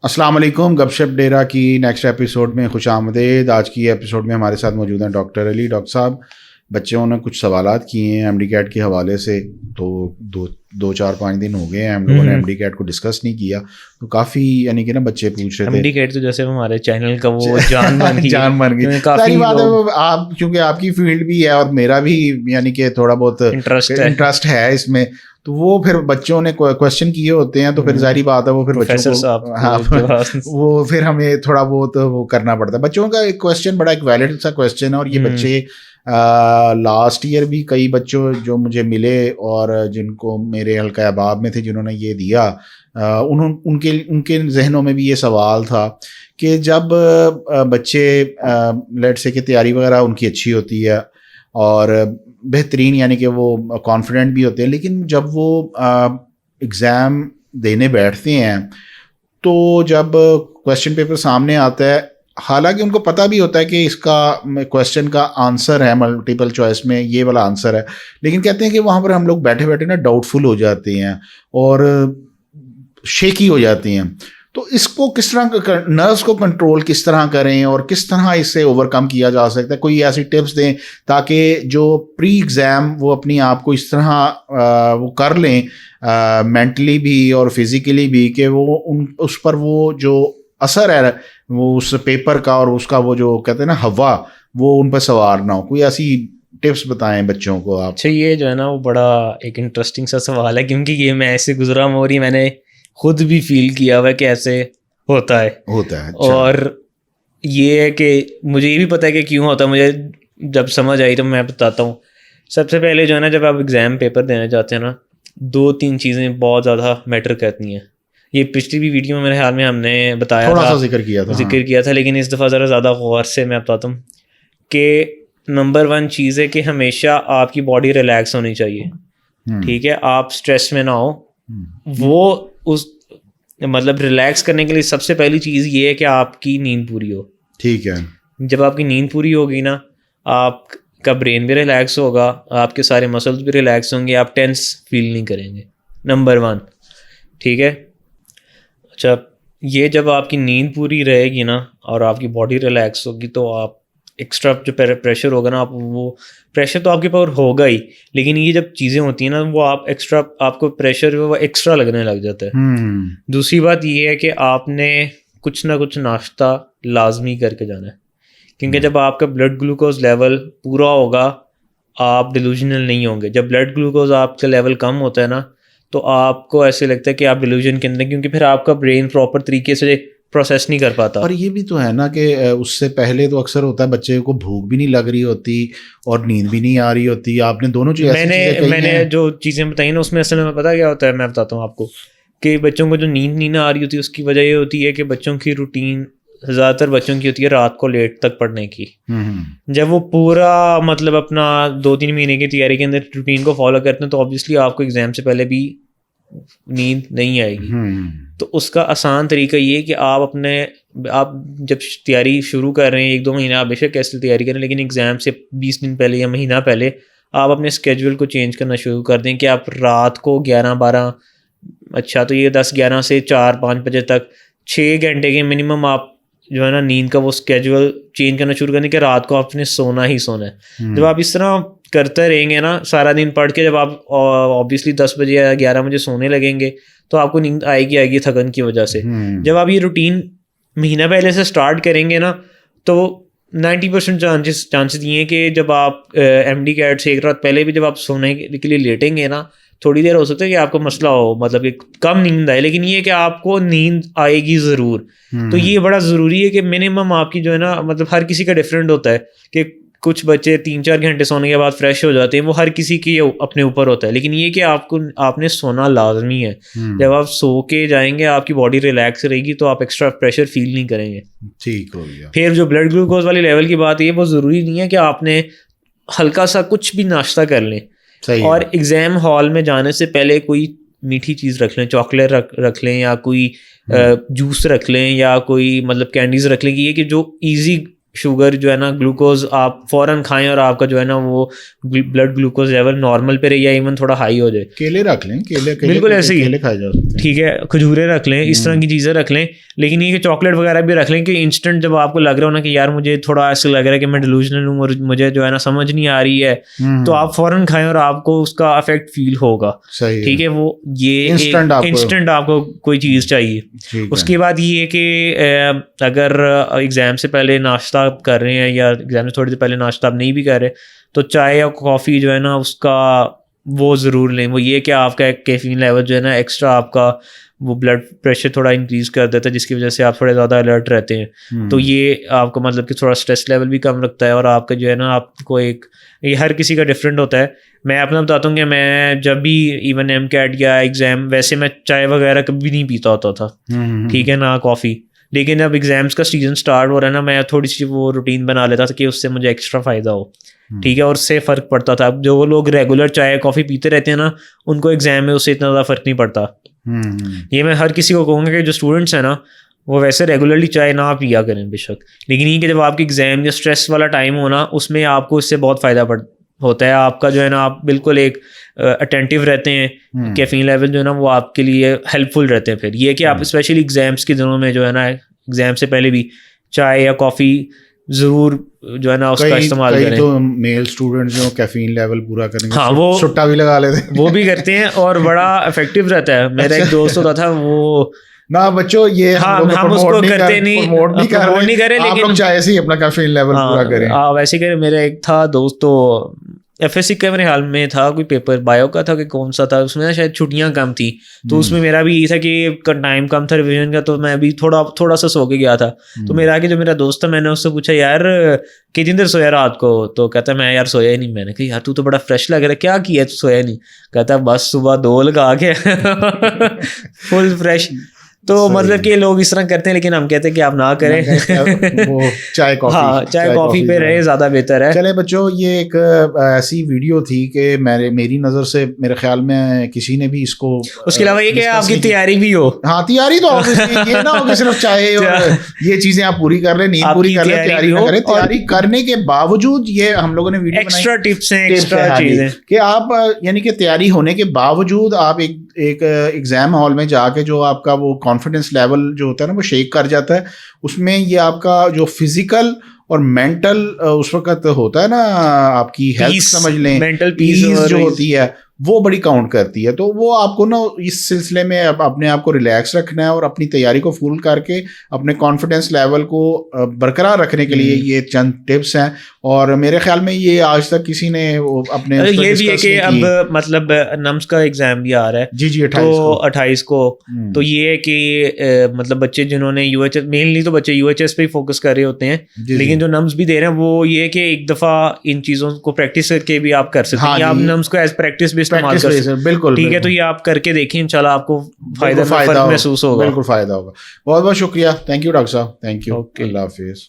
السلام علیکم. گپ شپ ڈیرا کی نیکسٹ ایپیسوڈ میں خوش آمدید. آج کی ایپیسوڈ میں ہمارے ساتھ موجود ہیں ڈاکٹر علی. ڈاکٹر صاحب، بچوں نے کچھ سوالات کیے ہیں ایم ڈی کیٹ کے حوالے سے، تو دو چار 5 دن ہو گئے ہیں ہم لوگوں نے ایم ڈی کیٹ کو ڈسکس نہیں کیا، تو کافی یعنی کہ نا بچے پوچھ رہے تھے. ایم ڈی کیٹ تو جیسے ہمارے چینل کا وہ جان بن گئی. ساری بات ہے، آپ کیونکہ آپ کی فیلڈ بھی ہے اور میرا بھی یعنی کہ تھوڑا بہت انٹرسٹ ہے اس میں، تو وہ پھر بچوں نے کوشچن کیے ہوتے ہیں تو پھر ظاہری بات ہے وہ پھر بچوں کو وہ پھر ہمیں تھوڑا بہت وہ کرنا پڑتا ہے. بچوں کا ایک کوشچن بڑا ایک ویلڈ سا کوشچن ہے، اور یہ بچے لاسٹ ایئر بھی کئی بچوں جو مجھے ملے اور جن کو میرے حلقہ احباب میں تھے جنہوں نے یہ دیا، ان کے ذہنوں میں بھی یہ سوال تھا کہ جب بچے لیٹ سے کہ تیاری وغیرہ ان کی اچھی ہوتی ہے اور بہترین یعنی کہ وہ کانفیڈنٹ بھی ہوتے ہیں، لیکن جب وہ ایگزام دینے بیٹھتے ہیں تو جب کویسچن پیپر سامنے آتا ہے، حالانکہ ان کو پتہ بھی ہوتا ہے کہ اس کا کویسچن کا آنسر ہے ملٹیپل چوائس میں یہ والا آنسر ہے، لیکن کہتے ہیں کہ وہاں پر ہم لوگ بیٹھے بیٹھے نا ڈاؤٹ فل ہو جاتے ہیں اور شیکی ہو جاتی ہیں. تو اس کو کس طرح نروس کو کنٹرول کس طرح کریں اور کس طرح اس سے اوور کم کیا جا سکتا ہے؟ کوئی ایسی ٹپس دیں تاکہ جو پری ایگزام وہ اپنی آپ کو اس طرح وہ کر لیں مینٹلی بھی اور فزیکلی بھی کہ وہ اس پر وہ جو اثر ہے وہ اس پیپر کا اور اس کا وہ جو کہتے ہیں نا ہوا وہ ان پر سوار نہ ہو. کوئی ایسی ٹپس بتائیں بچوں کو آپ. اچھا، یہ جو ہے نا وہ بڑا ایک انٹرسٹنگ سا سوال ہے، کیونکہ یہ میں ایسے گزرا ہوں اور یہ میں نے خود بھی فیل کیا ہوا ہے کہ ایسے ہوتا ہے. اور یہ ہے کہ مجھے یہ بھی پتہ ہے کہ کیوں ہوتا ہے. مجھے جب سمجھ آئی تو میں بتاتا ہوں. سب سے پہلے جو ہے نا جب آپ ایگزام پیپر دینے جاتے ہیں نا 2-3 چیزیں بہت زیادہ میٹر کرتی ہیں. یہ پچھلی بھی ویڈیو میں میرے خیال میں ہم نے بتایا تھوڑا تھا، سا ذکر کیا تھا، لیکن اس دفعہ ذرا زیادہ غور سے میں بتاتا ہوں کہ نمبر 1 چیز ہے کہ ہمیشہ آپ کی باڈی ریلیکس ہونی چاہیے. ٹھیک ہے، آپ اسٹریس میں نہ ہو. وہ اس مطلب ریلیکس کرنے کے لیے سب سے پہلی چیز یہ ہے کہ آپ کی نیند پوری ہو. ٹھیک ہے، جب آپ کی نیند پوری ہوگی نا آپ کا برین بھی ریلیکس ہوگا، آپ کے سارے مسلز بھی ریلیکس ہوں گے، آپ ٹینس فیل نہیں کریں گے. نمبر 1. ٹھیک ہے. اچھا، یہ جب آپ کی نیند پوری رہے گی نا اور آپ کی باڈی ریلیکس ہوگی تو آپ ایکسٹرا جو پریشر ہوگا نا آپ وہ پریشر تو آپ کے اوپر ہوگا ہی، لیکن یہ جب چیزیں ہوتی ہیں نا وہ آپ ایکسٹرا آپ کو پریشر وہ ایکسٹرا لگنے لگ جاتا ہے. دوسری بات یہ ہے کہ آپ نے کچھ نہ کچھ ناشتہ لازمی کر کے جانا ہے، کیونکہ جب آپ کا بلڈ گلوکوز لیول پورا ہوگا آپ ڈیلوژنل نہیں ہوں گے. جب بلڈ گلوکوز آپ کا لیول کم ہوتا ہے نا تو آپ کو ایسے لگتا ہے کہ آپ ڈیلوژن کے اندر، کیونکہ پھر آپ کا برین پراپر طریقے سے پروسیس نہیں کر پاتا. اور یہ بھی تو ہے نا کہ اس سے پہلے تو اکثر ہوتا ہے بچے کو بھوک بھی نہیں لگ رہی ہوتی اور نیند بھی نہیں آ رہی ہوتی. آپ نے دونوں چیزیں میں نے جو چیزیں بتائی نا اس میں اصل میں پتہ کیا ہوتا ہے، میں بتاتا ہوں آپ کو کہ بچوں کو جو نیند آ رہی ہوتی ہے اس کی وجہ یہ ہوتی ہے کہ بچوں کی روٹین زیادہ تر بچوں کی ہوتی ہے رات کو لیٹ تک پڑھنے کی. جب وہ پورا مطلب اپنا 2-3 مہینے کی تیاری کے اندر روٹین کو فالو کرتے ہیں تو آبویسلی آپ کو ایگزام سے پہلے بھی نیند نہیں آئے گی. تو اس کا آسان طریقہ یہ کہ آپ جب تیاری شروع کر رہے ہیں 1-2 مہینہ آپ بے شک ایسی تیاری کریں، لیکن ایگزام سے 20 دن پہلے یا مہینہ پہلے آپ اپنے اسکیجول کو چینج کرنا شروع کر دیں کہ آپ رات کو 11-12 اچھا تو یہ 10-11 سے 4-5 بجے تک 6 گھنٹے کے منیمم آپ جو ہے نا نیند کا وہ اسکیجول چینج کرنا شروع کر دیں کہ رات کو آپ نے سونا ہی سونا ہے. جب آپ اس طرح کرتے رہیں گے نا سارا دن پڑھ کے، جب آپ آبویسلی 10 بجے یا 11 بجے سونے لگیں گے تو آپ کو نیند آئے گی تھکن کی وجہ سے. جب آپ یہ روٹین مہینہ پہلے سے اسٹارٹ کریں گے نا تو 90% چانسز یہ ہیں کہ جب آپ ایم ڈی کیٹ سے ایک رات پہلے بھی جب آپ سونے کے لیے لیٹیں گے نا تھوڑی دیر ہو سکتا ہے کہ آپ کو مسئلہ ہو مطلب کہ کم نیند آئے، لیکن یہ کہ آپ کو نیند آئے گی ضرور. تو یہ بڑا ضروری ہے کہ منیمم آپ کی جو ہے نا مطلب ہر کسی کا ڈفرینٹ ہوتا ہے کہ کچھ بچے 3-4 گھنٹے سونے کے بعد فریش ہو جاتے ہیں، وہ ہر کسی کے اپنے اوپر ہوتا ہے. لیکن یہ کہ آپ نے سونا لازمی ہے. جب آپ سو کے جائیں گے آپ کی باڈی ریلیکس رہے گی تو آپ ایکسٹرا پریشر فیل نہیں کریں گے. ٹھیک ہو گیا. پھر جو بلڈ گلوکوز والی لیول کی بات ہے وہ ضروری نہیں ہے کہ آپ نے ہلکا سا کچھ بھی ناشتہ کر لیں، اور ایگزام ہال میں جانے سے پہلے کوئی میٹھی چیز رکھ لیں، چاکلیٹ رکھ لیں یا کوئی جوس رکھ لیں یا کوئی مطلب کینڈیز رکھ لیں کہ یہ کہ جو ایزی شوگر جو ہے نا گلوکوز آپ فوراً کھائیں اور آپ کا جو ہے نا وہ بلڈ گلوکوز لیول نارمل پہ رہے یا ایون تھوڑا ہائی ہو جائے. کیلے رکھ لیں, کیلے بالکل ایسے ہی کھائے جا سکتے ہیں, ٹھیک ہے, کھجوریں رکھ لیں, اس طرح کی چیزیں رکھ لیں. لیکن یہ کہ چاکلیٹ وغیرہ بھی رکھ لیں کہ انسٹنٹ جب آپ کو لگ رہا ہو نا کہ یار مجھے تھوڑا ایسا لگ رہا ہے کہ میں ڈیلوژنل ہوں اور مجھے جو ہے نا سمجھ نہیں آ رہی ہے, تو آپ فوراً کھائیں اور آپ کو اس کا افیکٹ فیل ہوگا. ٹھیک ہے, وہ یہ انسٹنٹ آپ کو کوئی چیز چاہیے. اس کے بعد یہ کہ اگر ایگزام سے پہلے ناشتہ کر رہے ہیں یا ایگزام سے تھوڑی دیر پہلے ناشتہ آپ نہیں بھی کر رہے تو چائے یا کافی جو ہے نا اس کا وہ ضرور لیں. وہ یہ کہ آپ کا کیفین لیول جو ہے نا ایکسٹرا آپ کا وہ بلڈ پریشر تھوڑا انکریز کر دیتا ہے, جس کی وجہ سے آپ تھوڑے زیادہ الرٹ رہتے ہیں. تو یہ آپ کا مطلب کہ تھوڑا اسٹریس لیول بھی کم رکھتا ہے اور آپ کا جو ہے نا آپ کو ایک, یہ ہر کسی کا ڈفرینٹ ہوتا ہے. میں اپنا بتاتا ہوں کہ میں جب بھی ایون ایم کیٹ یا ایگزام, ویسے میں چائے وغیرہ کبھی نہیں پیتا ہوتا تھا, ٹھیک ہے نا, کافی. لیکن اب ایگزامس کا سیزن اسٹارٹ ہو رہا ہے نا, میں تھوڑی سی وہ روٹین بنا لیتا تھا کہ اس سے مجھے ایکسٹرا فائدہ ہو, ٹھیک ہے, اور اس سے فرق پڑتا تھا. اب جو وہ لوگ ریگولر چائے کافی پیتے رہتے ہیں نا, ان کو ایگزام میں اس سے اتنا زیادہ فرق نہیں پڑتا. یہ میں ہر کسی کو کہوں گا کہ جو اسٹوڈنٹس ہیں نا وہ ویسے ریگولرلی چائے نہ پیا کریں بے شک, لیکن یہ کہ جب آپ کی ایگزام یا اسٹریس والا ٹائم ہو نا, اس میں آپ کو اس سے بہت فائدہ ہوتا ہے. آپ کا جو ہے نا آپ بالکل ایک اٹینٹیو رہتے ہیں, کیفین لیول جو ہے نا وہ آپ کے لیے ہیلپ فل رہتے ہیں. پھر یہ کہ آپ اسپیشلی ایگزامس کے دنوں میں جو ہے نا ایگزام سے پہلے بھی چائے یا کافی ضرور جو ہے نا اس کا استعمال کریں. تو میل اسٹوڈنٹ جو کیفین لیول پورا کریں گے, ہاں وہ سٹا بھی لگا لیتے ہیں, وہ بھی کرتے ہیں اور بڑا افیکٹو رہتا ہے. میرا ایک دوست ہوتا تھا, وہ نہ بچوں یہ ہم اس کو کرتے نہیں کرے, لیکن چاہے سے اپنا کیفین لیول پورا کریں. ویسے کرے. میرا ایک تھا دوست, تو ایف ایس سی کا میرے حال میں تھا کوئی پیپر بایو کا تھا کہ کون سا تھا, اس میں شاید چھٹیاں کم تھیں, تو اس میں میرا بھی یہ تھا کہ ٹائم کم تھا ریویژن کا, تو میں بھی تھوڑا سا سو کے گیا تھا. تو میرا آگے جو میرا دوست تھا, میں نے اس سے پوچھا یار کتنی دیر سویا رات کو, تو کہتا میں یار سویا ہی نہیں. میں نے کہا یار تو بڑا فریش لگ رہا ہے, کیا کیا تو سویا نہیں؟ کہتا بس صبح 2 لگا کے فل فریش. تو مطلب کہ لوگ اس طرح کرتے ہیں, لیکن ہم کہتے ہیں کہ آپ نہ کریں, چائے کافی پہ رہے زیادہ بہتر ہے. چلے بچوں, یہ ایک ایسی ویڈیو تھی کہ میری نظر سے میرے خیال میں کسی نے بھی اس کو, اس کے علاوہ یہ کہ آپ کی تیاری بھی ہو. ہاں تیاری تو یہ نہ ہو کہ صرف چائے اور یہ چیزیں آپ پوری کر لیں, نیند پوری کر لیں, تیاری نہ کریں. تیاری کرنے کے باوجود یہ ہم لوگوں نے ویڈیو ایکسٹرا ٹپس ہیں, ایکسٹرا چیزیں کہ آپ یعنی کہ تیاری ہونے کے باوجود آپ ایک ایگزام ہال میں جا کے جو آپ کا وہ کانفیڈنس لیول جو ہوتا ہے نا وہ شیک کر جاتا ہے. اس میں یہ آپ کا جو فزیکل اور مینٹل اس وقت ہوتا ہے نا, آپ کی ہیلتھ سمجھ لیں, مینٹل پیس جو ہوتی ہے وہ بڑی کاؤنٹ کرتی ہے. تو وہ آپ کو نا اس سلسلے میں اپنے آپ کو ریلیکس رکھنا ہے اور اپنی تیاری کو فل کر کے اپنے کانفیڈنس لیول کو برقرار رکھنے کے لیے یہ چند ٹپس ہیں. اور میرے خیال میں یہ آج تک کسی نے اپنے یہ بھی ہے کہ اب مطلب نمس کا ایگزام بھی آ رہا ہے, جی 28 کو. تو یہ ہے کہ مطلب بچے جنہوں نے یو ایچ ایس, مینلی تو بچے یو ایچ ایس پہ ہی فوکس کر رہے ہوتے ہیں, لیکن جو نمس بھی دے رہے ہیں وہ یہ ہے کہ ایک دفعہ ان چیزوں کو پریکٹس کر کے بھی آپ کر سکتے ہیں, آپ نمس کو ایز پریکٹس بھی استعمال کر سکتے ہیں. بالکل ٹھیک ہے, تو یہ آپ کر کے دیکھیں, انشاءاللہ آپ کو فائدہ محسوس ہوگا. بالکل فائدہ ہوگا. بہت بہت شکریہ. تھینک یو ڈاکٹر صاحب, تھینک یو. اللہ حافظ.